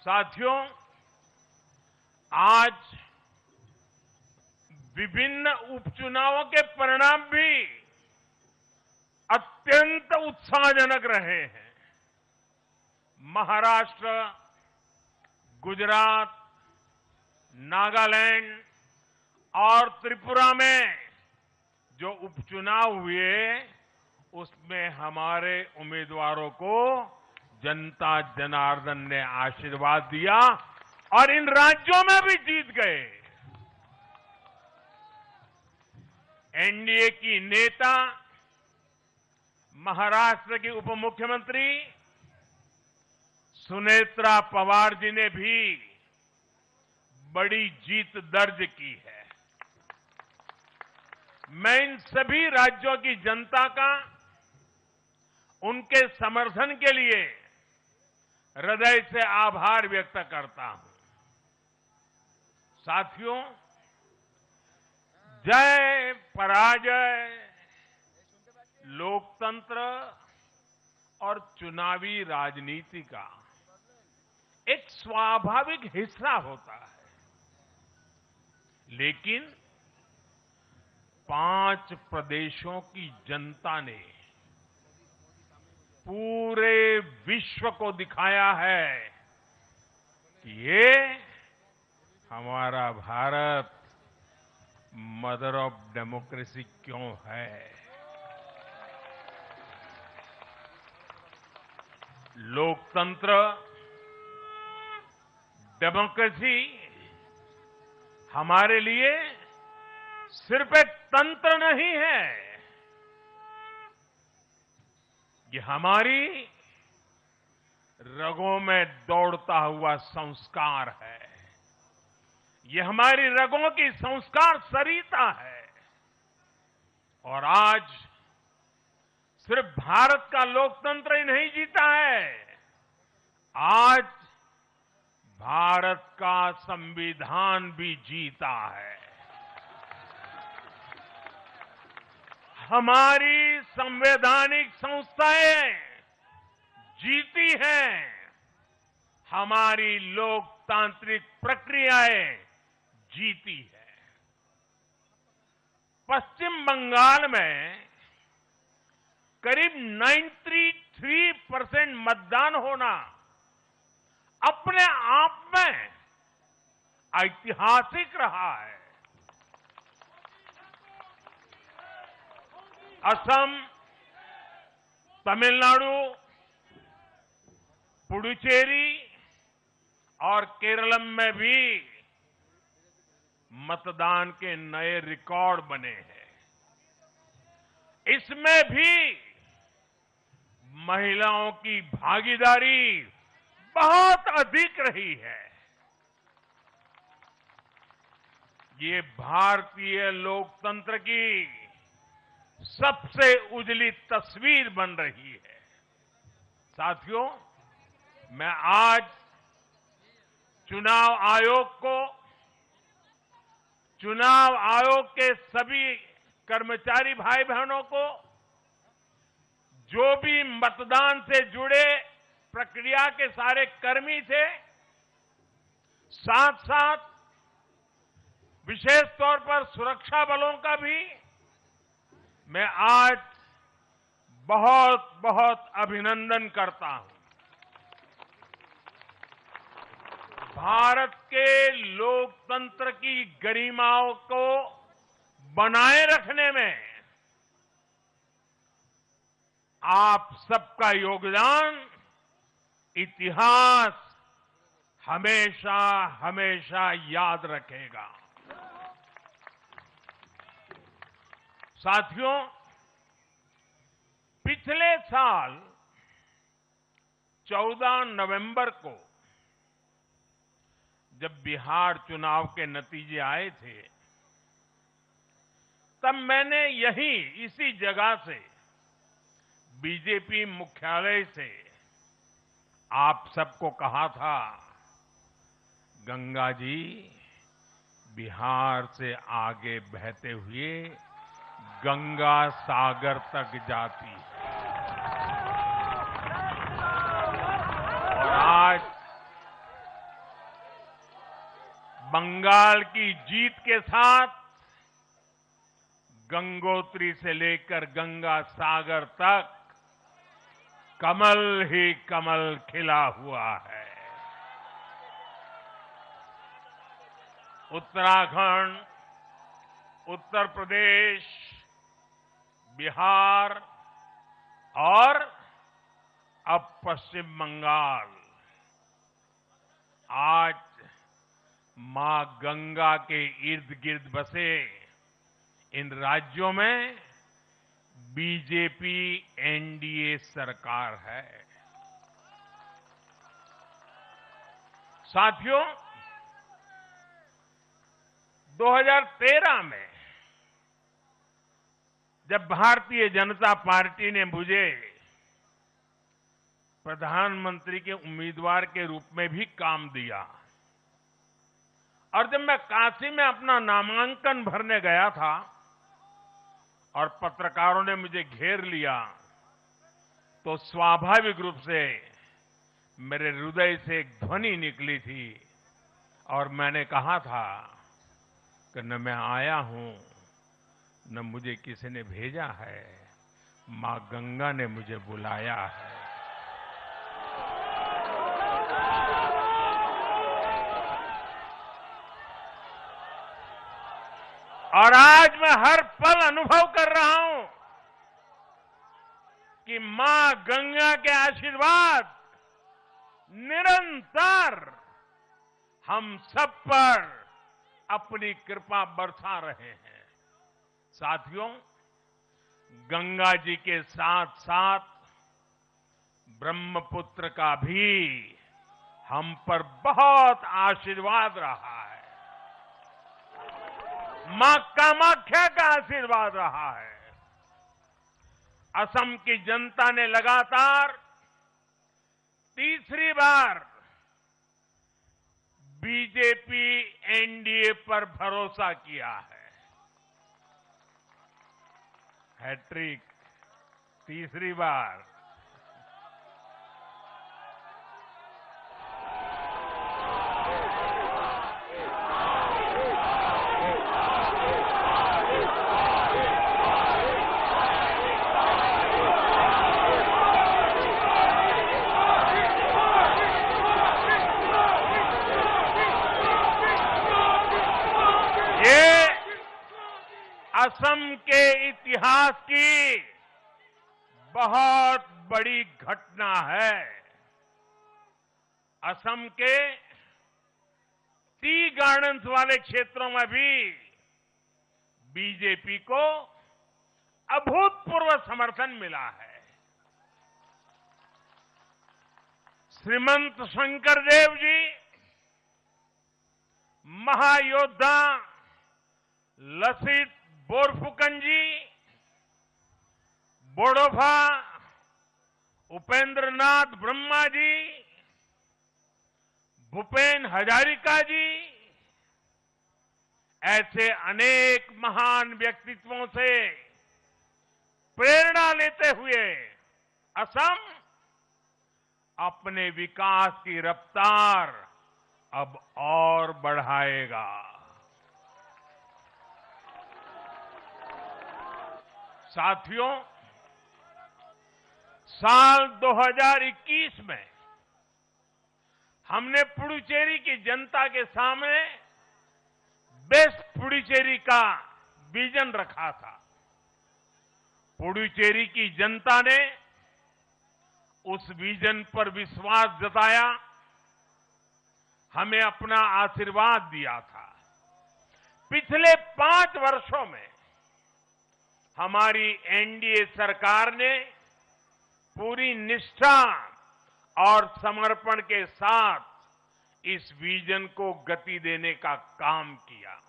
साथियों, आज विभिन्न उपचुनावों के परिणाम भी अत्यंत उत्साहजनक रहे हैं। महाराष्ट्र, गुजरात, नागालैंड और त्रिपुरा में जो उपचुनाव हुए, उसमें हमारे उम्मीदवारों को जनता जनार्दन ने आशीर्वाद दिया और इन राज्यों में भी जीत गए। एनडीए की नेता, महाराष्ट्र की उप मुख्यमंत्री सुनेत्रा पवार जी ने भी बड़ी जीत दर्ज की है। मैं इन सभी राज्यों की जनता का उनके समर्थन के लिए हृदय से आभार व्यक्त करता हूं। साथियों, जय पराजय लोकतंत्र और चुनावी राजनीति का एक स्वाभाविक हिस्सा होता है, लेकिन 5 प्रदेशों की जनता ने पूरे विश्व को दिखाया है कि ये हमारा भारत मदर ऑफ डेमोक्रेसी क्यों है। लोकतंत्र, डेमोक्रेसी हमारे लिए सिर्फ एक तंत्र नहीं है, ये हमारी रगों में दौड़ता हुआ संस्कार है। ये हमारी रगों की संस्कार सरिता है। और आज सिर्फ भारत का लोकतंत्र ही नहीं जीता है, आज भारत का संविधान भी जीता है। हमारी संवैधानिक संस्थाएं जीती हैं, हमारी लोकतांत्रिक प्रक्रियाएं जीती है। पश्चिम बंगाल में करीब 93% मतदान होना अपने आप में ऐतिहासिक रहा है। असम, तमिलनाडु, पुडुचेरी और केरलम में भी मतदान के नए रिकॉर्ड बने हैं। इसमें भी महिलाओं की भागीदारी बहुत अधिक रही है। ये भारतीय लोकतंत्र की सबसे उजली तस्वीर बन रही है। साथियों, मैं आज चुनाव आयोग के सभी कर्मचारी भाई बहनों को, जो भी मतदान से जुड़े प्रक्रिया के सारे कर्मी थे, साथ साथ विशेष तौर पर सुरक्षा बलों का भी मैं आज बहुत बहुत अभिनंदन करता हूं। भारत के लोकतंत्र की गरिमाओं को बनाए रखने में आप सबका योगदान इतिहास हमेशा हमेशा याद रखेगा। साथियों, पिछले साल 14 नवंबर को जब बिहार चुनाव के नतीजे आए थे, तब मैंने इसी जगह से, बीजेपी मुख्यालय से आप सबको कहा था, गंगा जी बिहार से आगे बहते हुए गंगा सागर तक जाती है। और बंगाल की जीत के साथ गंगोत्री से लेकर गंगा सागर तक कमल ही कमल खिला हुआ है। उत्तराखंड, उत्तर प्रदेश, बिहार और अब पश्चिम बंगाल आज मां गंगा के इर्द गिर्द बसे इन राज्यों में बीजेपी एनडीए सरकार है। साथियों, 2013 में जब भारतीय जनता पार्टी ने मुझे प्रधानमंत्री के उम्मीदवार के रूप में भी काम दिया और जब मैं काशी में अपना नामांकन भरने गया था और पत्रकारों ने मुझे घेर लिया तो स्वाभाविक रूप से मेरे हृदय से एक ध्वनि निकली थी और मैंने कहा था कि न मैं आया हूं न मुझे किसी ने भेजा है, मां गंगा ने मुझे बुलाया है। और आज मैं हर पल अनुभव कर रहा हूं कि मां गंगा के आशीर्वाद निरंतर हम सब पर अपनी कृपा बरसा रहे हैं। साथियों, गंगा जी के साथ साथ ब्रह्मपुत्र का भी हम पर बहुत आशीर्वाद रहा है। मां कामाख्या का आशीर्वाद रहा है। असम की जनता ने लगातार तीसरी बार बीजेपी एनडीए पर भरोसा किया है। हैट्रिक, तीसरी बार। असम के इतिहास की बहुत बड़ी घटना है। असम के टी गार्डन्स वाले क्षेत्रों में भी बीजेपी को अभूतपूर्व समर्थन मिला है। श्रीमंत शंकरदेव जी, महायोद्धा लसित बोरफुकन जी, बोडोफा उपेंद्रनाथ ब्रह्मा जी, भूपेन हजारिका जी, ऐसे अनेक महान व्यक्तित्वों से प्रेरणा लेते हुए असम अपने विकास की रफ्तार अब और बढ़ाएगा। साथियों, साल 2021 में हमने पुडुचेरी की जनता के सामने बेस्ट पुडुचेरी का विजन रखा था। पुडुचेरी की जनता ने उस विजन पर विश्वास जताया, हमें अपना आशीर्वाद दिया था। पिछले 5 वर्षों में हमारी एनडीए सरकार ने पूरी निष्ठा और समर्पण के साथ इस विजन को गति देने का काम किया।